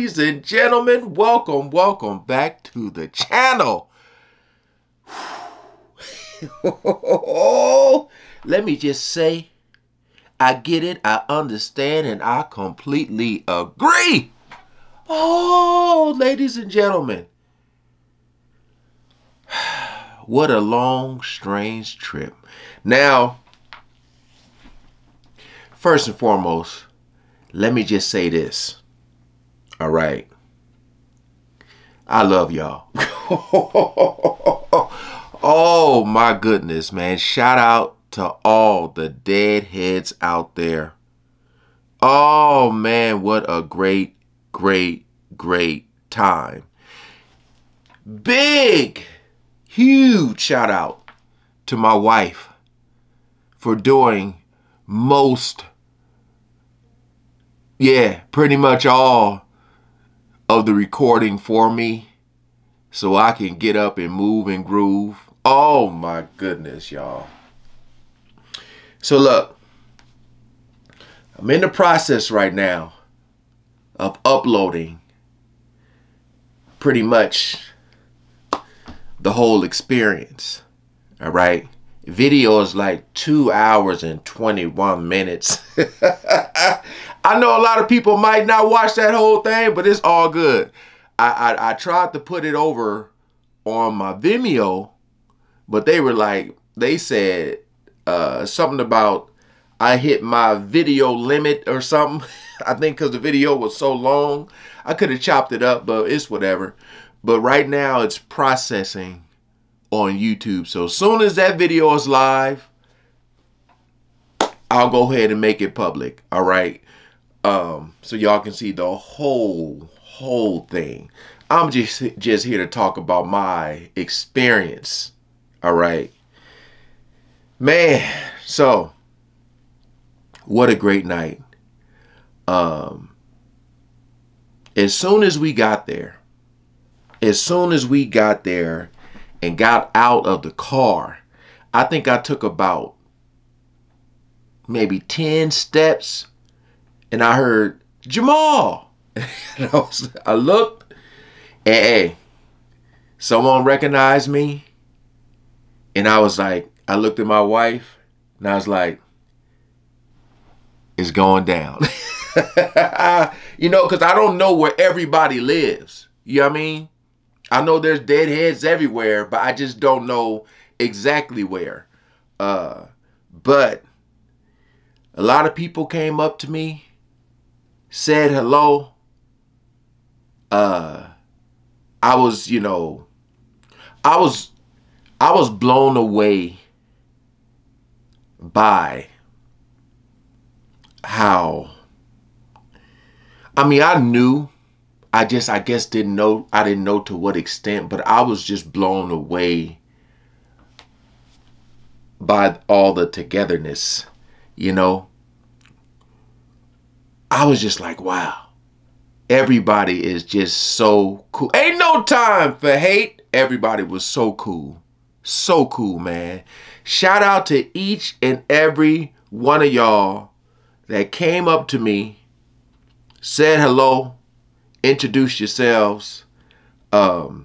ladies and gentlemen, welcome back to the channel. Let me just say, I get it, I understand, and I completely agree. Oh, ladies and gentlemen, what a long, strange trip. Now, first and foremost, let me just say this. All right. I love y'all. Oh my goodness, man. Shout out to all the deadheads out there. Oh man, what a great time. Big, huge shout out to my wife for doing pretty much all of the recording for me so I can get up and move and groove. Oh my goodness, y'all. So look, I'm in the process right now of uploading pretty much the whole experience. All right. Video is like 2 hours and 21 minutes. I know a lot of people might not watch that whole thing, but it's all good. I tried to put it over on my Vimeo, but they said something about I hit my video limit or something. I think because the video was so long, I could have chopped it up, but it's whatever. But right now it's processing on YouTube. So as soon as that video is live, I'll go ahead and make it public. All right. So y'all can see the whole thing. I'm just here to talk about my experience. All right. Man, so what a great night. As soon as we got there and got out of the car, I think I took about maybe 10 steps and I heard, Jamal. And I looked and hey, someone recognized me. And I was like, I looked at my wife and I was like, it's going down. You know, because I don't know where everybody lives. You know what I mean? I know there's deadheads everywhere, but I just don't know exactly where. But a lot of people came up to me, said hello. I was blown away by how, I mean, I knew, I guess didn't know, I didn't know to what extent, but I was just blown away by all the togetherness, you know. I was just like, wow, everybody is just so cool. Ain't no time for hate. Everybody was so cool. So cool, man. Shout out to each and every one of y'all that came up to me, said hello, introduced yourselves. I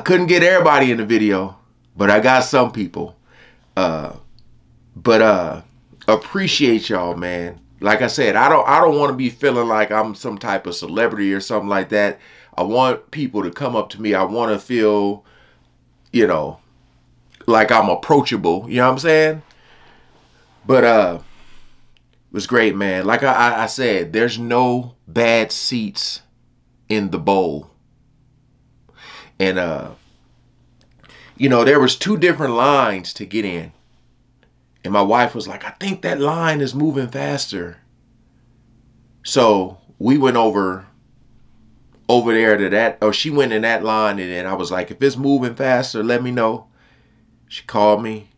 couldn't get everybody in the video, but I got some people. Appreciate y'all, man. Like I said, I don't want to be feeling like I'm some type of celebrity or something like that. I want people to come up to me. I want to feel, you know, like I'm approachable. You know what I'm saying? But it was great, man. Like I said, there's no bad seats in the bowl. And you know, there was 2 different lines to get in. And my wife was like, I think that line is moving faster. So we went over there to that, or she went in that line, and then I was like, if it's moving faster, let me know. She called me,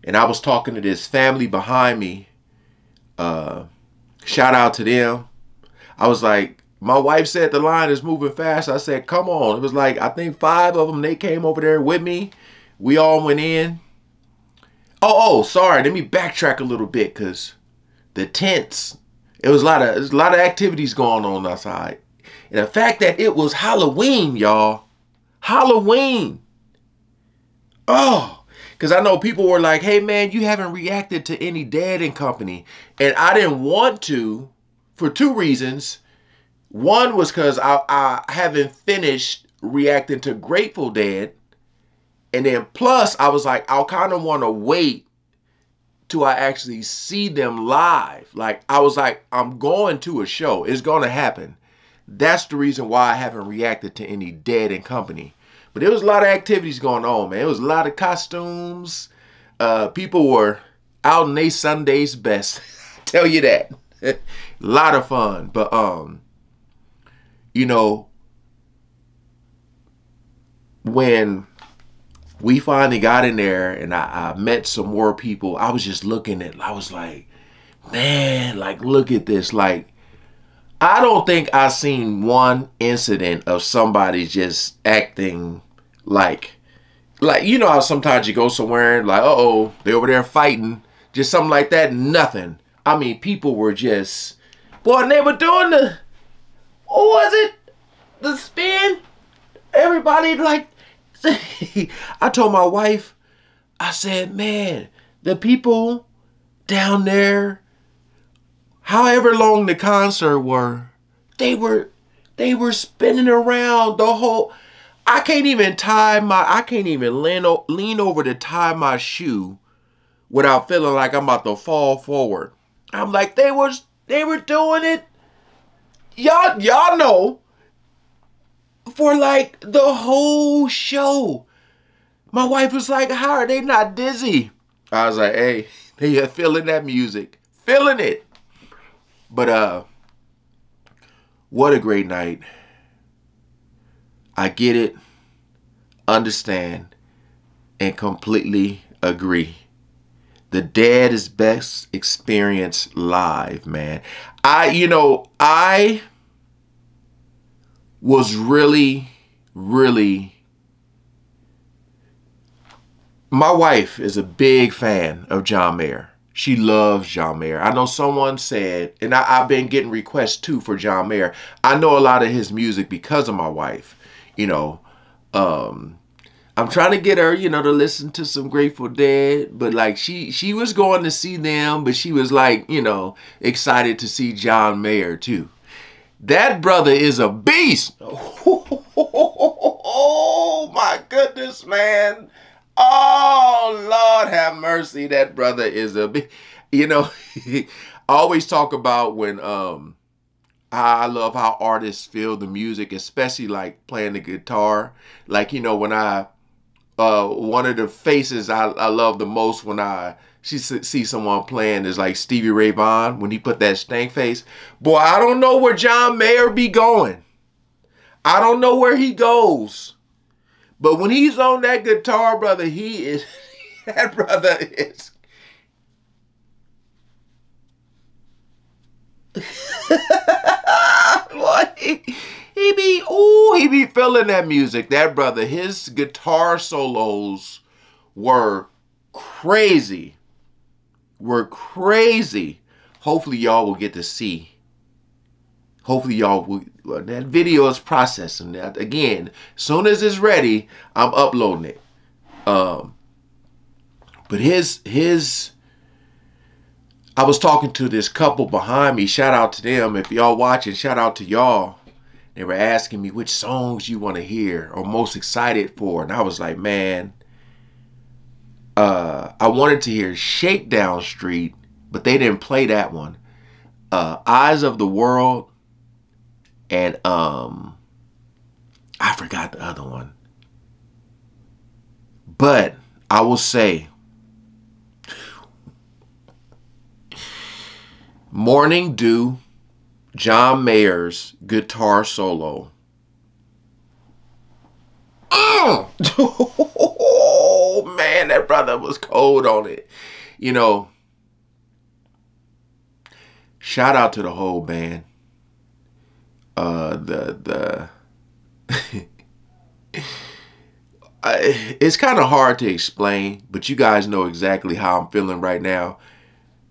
and I was talking to this family behind me. Shout out to them. I was like, my wife said the line is moving fast. I said, come on. It was like, I think 5 of them, they came over there with me. We all went in. Oh, sorry. Let me backtrack a little bit, because the tents There's a lot of activities going on outside. And the fact that it was Halloween, y'all. Halloween. Oh, because I know people were like, hey, man, you haven't reacted to any Dead and Company. And I didn't want to for two reasons. One was because I haven't finished reacting to Grateful Dead. And then plus, I was like, I'll kind of want to wait till I actually see them live. Like, I was like, I'm going to a show. It's going to happen. That's the reason why I haven't reacted to any Dead and Company. But there was a lot of activities going on, man. There was a lot of costumes. People were out in their Sunday's best. I tell you that. A lot of fun. But, you know, when we finally got in there and I met some more people, I was just looking at, I was like, man, like, look at this. Like, I don't think I seen one incident of somebody just acting like, you know how sometimes you go somewhere and like, uh-oh, they over there fighting, just something like that. Nothing. I mean, people were just, boy, and they were doing the, what was it? The spin? Everybody like, I told my wife, I said, man, the people down there, however long the concert were, they were spinning around the whole. I can't even lean over to tie my shoe without feeling like I'm about to fall forward. I'm like, they were doing it. Y'all know, for like the whole show. My wife was like, how are they not dizzy? I was like, hey, they are feeling that music. Feeling it. But what a great night. I get it, understand, and completely agree. The Dead is best experience live, man. I was really, my wife is a big fan of John Mayer. She loves John Mayer. I know someone said, and I've been getting requests too for John Mayer. I know a lot of his music because of my wife. You know, I'm trying to get her, you know, to listen to some Grateful Dead. But like she was going to see them, but she was like, you know, excited to see John Mayer too. That brother is a beast. Oh my goodness, man. Oh, Lord have mercy. That brother is a beast. You know, I always talk about when I love how artists feel the music, especially like playing the guitar. Like, you know, when one of the faces I love the most when I see someone playing is like Stevie Ray Vaughan when he put that stank face. Boy, I don't know where John Mayer be going. I don't know where he goes. But when he's on that guitar, brother, he is, that brother is. Boy, he be feeling that music. That brother, his guitar solos were crazy. Hopefully y'all will get to see. Hopefully y'all will, that video is processing that. Again, as soon as it's ready, I'm uploading it. But I was talking to this couple behind me. Shout out to them. If y'all watching, shout out to y'all. They were asking me which songs you want to hear or most excited for. And I was like, man, I wanted to hear Shakedown Street, but they didn't play that one. Eyes of the World. And I forgot the other one. But I will say, Morning Dew, John Mayer's guitar solo. Oh, man, that brother was cold on it. You know, shout out to the whole band. It's kind of hard to explain, but you guys know exactly how I'm feeling right now.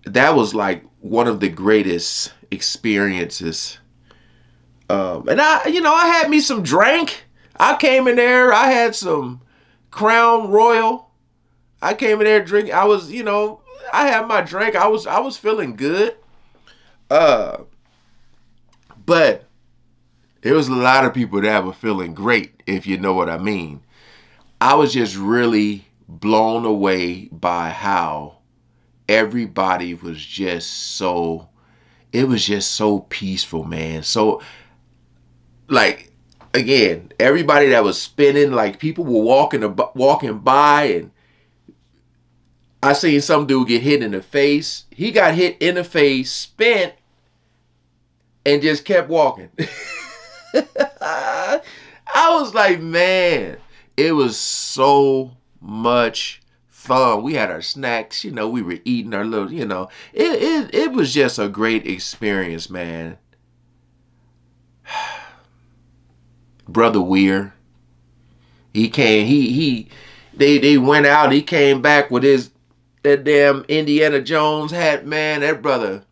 That was like one of the greatest experiences. And I had me some drink. I came in there. I had some Crown Royal. I came in there drinking. I was, I had my drink. I was feeling good. But there was a lot of people that were feeling great, if you know what I mean. I was just really blown away by how everybody was just it was just so peaceful, man. So, like, again, everybody that was spinning, like, people were walking by, and I seen some dude get hit in the face. He got hit in the face, spent, and just kept walking. I was like, man, it was so much fun. We had our snacks, we were eating our little, it was just a great experience, man. Brother Weir, he came, they went out, he came back with that damn Indiana Jones hat, man. That brother,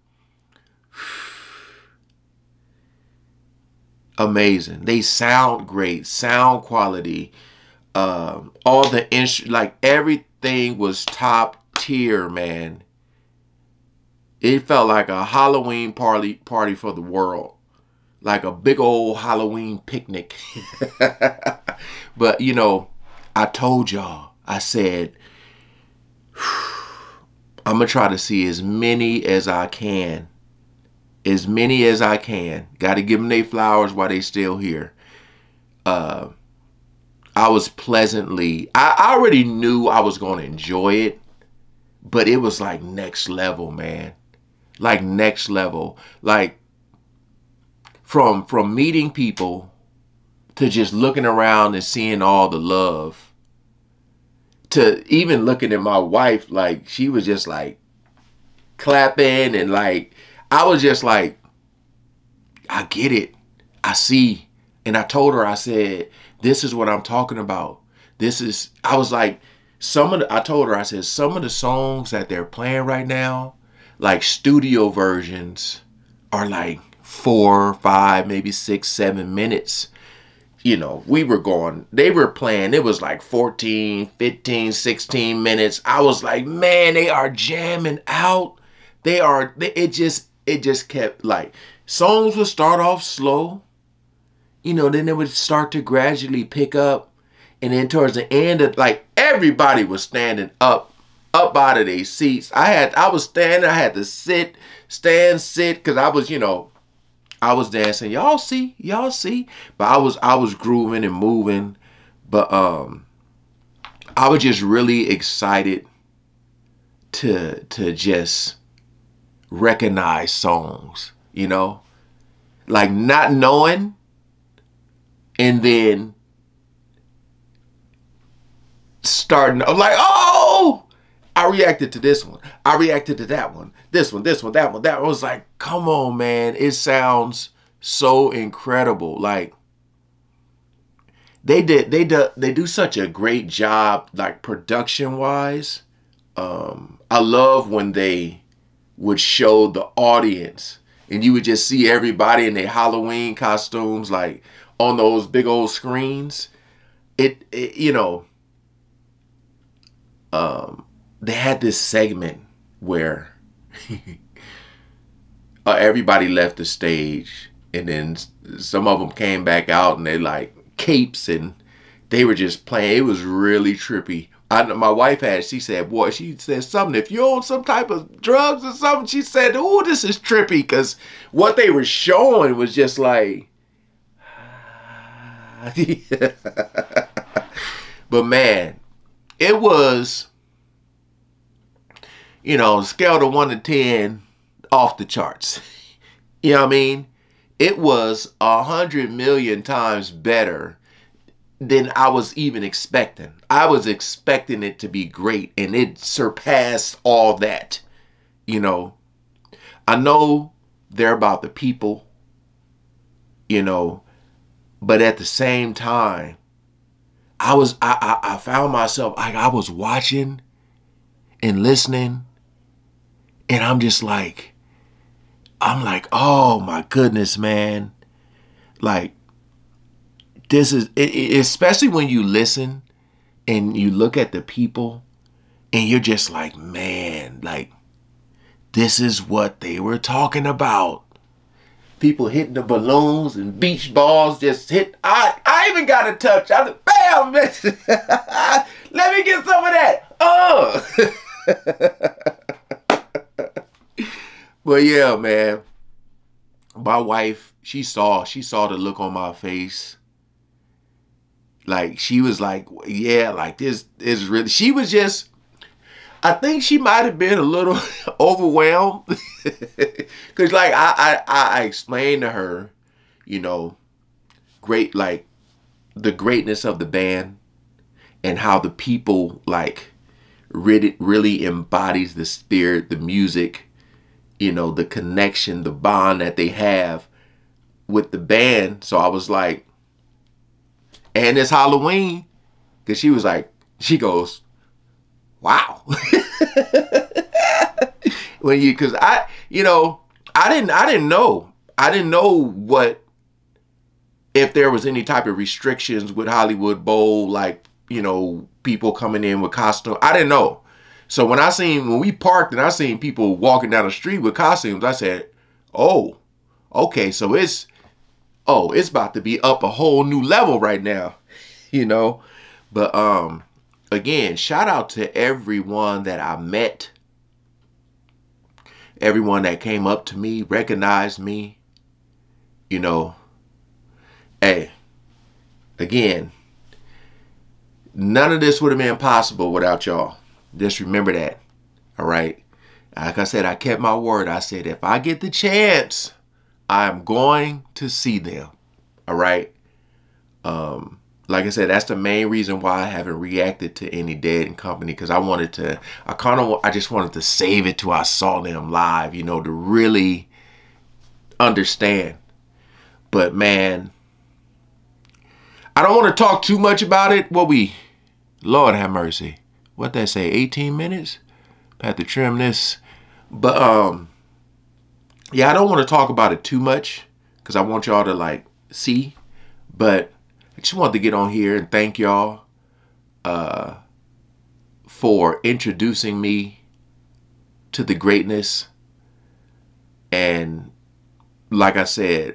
amazing. They sound great, sound quality, all the like everything was top tier, man. It felt like a Halloween party for the world, like a big old Halloween picnic. But I told y'all, I said, I'm gonna try to see as many as I can. As many as I can. Got to give them their flowers while they still here. I was pleasantly, I already knew I was going to enjoy it, but it was like next level, man. Like next level. Like from meeting people to just looking around and seeing all the love, to even looking at my wife, like she was just like clapping, and like I was just like, I get it. I see. And I told her, I said, this is what I'm talking about. I was like, I told her, I said, some of the songs that they're playing right now, like studio versions, are like 4, 5, maybe 6, 7 minutes. They were playing, it was like 14, 15, 16 minutes. I was like, man, they are jamming out. It just kept, like, songs would start off slow, then they would start to gradually pick up. And then towards the end, like, everybody was standing up out of their seats. I was standing, I had to sit, because I was, I was dancing. Y'all see. But I was grooving and moving. But I was just really excited to just recognize songs, like not knowing, and then starting. I'm like, oh, I reacted to this one. I reacted to that one. This one, that one. That was like, come on, man. It sounds so incredible. Like they do such a great job, like production wise. I love when they would show the audience and you would just see everybody in their Halloween costumes, like on those big old screens. They had this segment where everybody left the stage, and then some of them came back out and they like capes, and they were just playing. It was really trippy. My wife she said, boy, she said something, if you're on some type of drugs or something, she said, oh, this is trippy, because what they were showing was just like, but man, it was, scale of 1 to 10, off the charts. You know what I mean? It was 100 million times better than I was even expecting. I was expecting it to be great, and it surpassed all that. I know they're about the people, but at the same time, I found myself, like, I was watching and listening, and I'm just like, I'm like, oh my goodness, man. Like, this is, especially when you listen and you look at the people and you're just like, man, like, this is what they were talking about. People hitting the balloons and beach balls just hit. I even got a touch. I just, bam, let me get some of that. Oh. But yeah, man. My wife, she saw the look on my face. Like, she was like, yeah, like, this is really, she was just, I think she might have been a little overwhelmed. Because, like, I explained to her, you know, great, like, the greatness of the band and how the people, like, really embodies the spirit, the music, you know, the connection, the bond that they have with the band. So I was like, and it's Halloween. Because she was like, she goes, wow. When you, because I, you know, I didn't know what, if there was any type of restrictions with Hollywood Bowl, like, you know, people coming in with costumes. I didn't know. So when we parked and I seen people walking down the street with costumes, I said, oh, okay, so it's about to be up a whole new level right now, you know. But again, shout out to everyone that I met, everyone that came up to me, recognized me, you know. Hey, again, none of this would have been possible without y'all. Just remember that, all right? Like I said, I kept my word. I said, if I get the chance, I'm going to see them, all right? Like I said, that's the main reason why I haven't reacted to any Dead & Company, because I just wanted to save it till I saw them live, you know, to really understand. But man, I don't want to talk too much about it. Lord have mercy. What they say, 18 minutes? I have to trim this. But yeah, I don't want to talk about it too much because I want y'all to like see. But I just wanted to get on here and thank y'all for introducing me to the greatness. And like I said,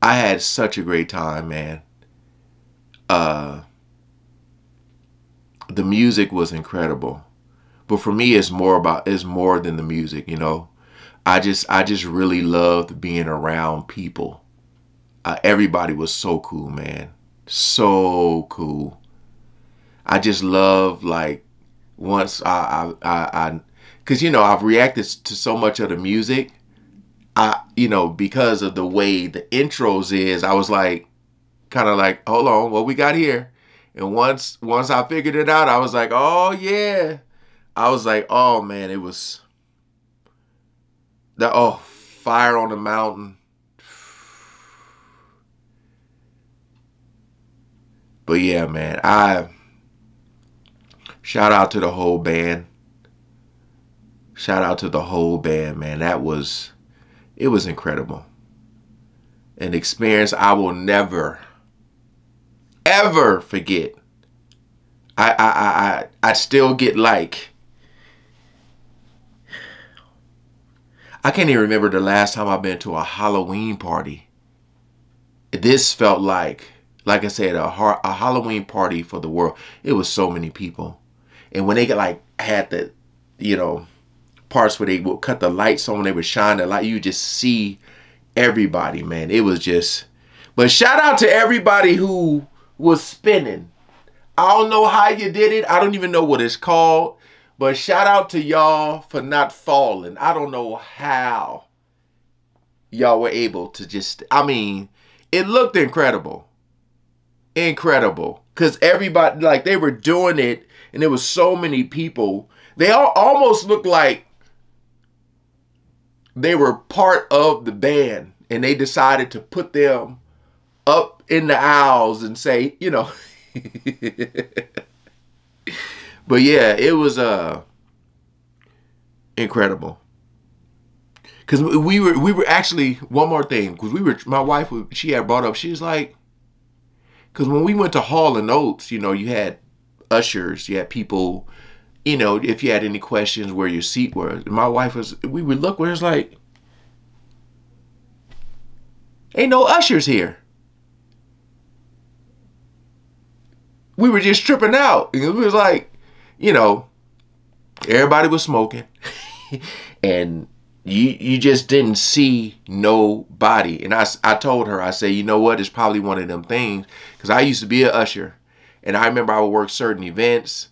I had such a great time, man. The music was incredible. But for me, it's more than the music, you know. I just really loved being around people. Everybody was so cool, man. So cool. I just love, like, once because, you know, I've reacted to so much of the music. You know, because of the way the intros is, I was like, kind of like, hold on, what we got here? And once I figured it out, I was like, oh yeah. I was like, oh man, it was Fire on the Mountain. But yeah, man, shout out to the whole band. Shout out to the whole band, man. It was incredible. An experience I will never, ever forget. I still get like, I can't even remember the last time I've been to a Halloween party. This felt like I said, a Halloween party for the world. It was so many people. And when they had the, you know, parts where they would cut the lights on, they would shine the light, you just see everybody, man. It was just, but shout out to everybody who was spinning. I don't know how you did it. I don't even know what it's called. But shout out to y'all for not falling. I don't know how y'all were able to just, I mean, it looked incredible. Incredible. Because everybody, like, they were doing it, and there was so many people. They all almost looked like they were part of the band, and they decided to put them up in the aisles and say, you know. But yeah, it was incredible. Because we were actually, one more thing, because my wife, she had brought up, she was like, because when we went to Hall and Oates, you know, you had ushers, you had people, you know, if you had any questions where your seat was. And my wife we would look where it's like, ain't no ushers here. We were just tripping out. It was like, you know, everybody was smoking. And you just didn't see nobody. And I told her, I said, you know what? It's probably one of them things. Because I used to be an usher. And I remember I would work certain events.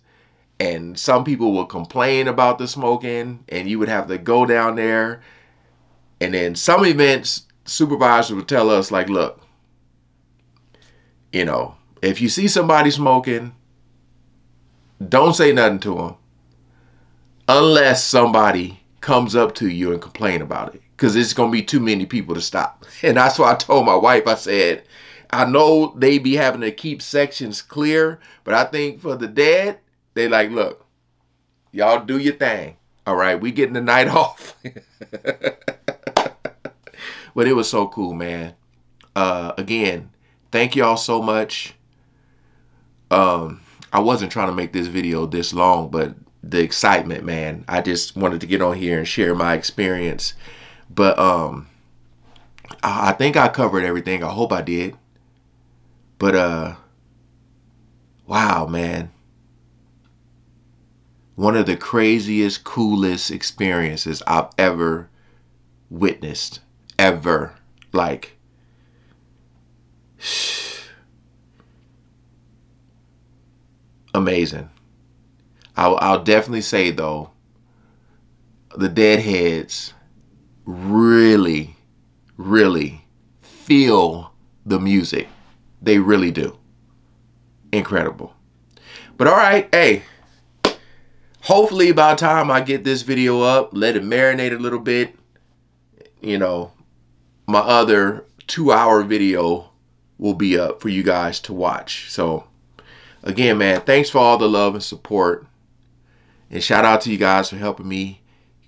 And some people would complain about the smoking. And you would have to go down there. And then some events, supervisors would tell us, like, look, you know, if you see somebody smoking, don't say nothing to them. Unless somebody comes up to you and complain about it, because it's going to be too many people to stop. And that's why I told my wife, I said, I know they be having to keep sections clear, but I think for the dead, they like, look, y'all do your thing. All right, we getting the night off. But it was so cool, man. Again, thank y'all so much. I wasn't trying to make this video this long, but the excitement, man. I just wanted to get on here and share my experience. But I think I covered everything. I hope I did. But wow, man. One of the craziest, coolest experiences I've ever witnessed. Ever. Like, amazing. I'll definitely say, though, the Deadheads really, really feel the music. They really do. Incredible. But all right, hey, hopefully by the time I get this video up, let it marinate a little bit, you know, my other 2-hour video will be up for you guys to watch. So again, man, thanks for all the love and support. And shout out to you guys for helping me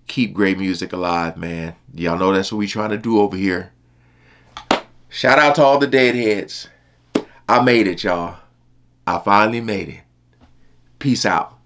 keep great music alive, man. Y'all know that's what we trying to do over here. Shout out to all the Deadheads. I made it, y'all. I finally made it. Peace out.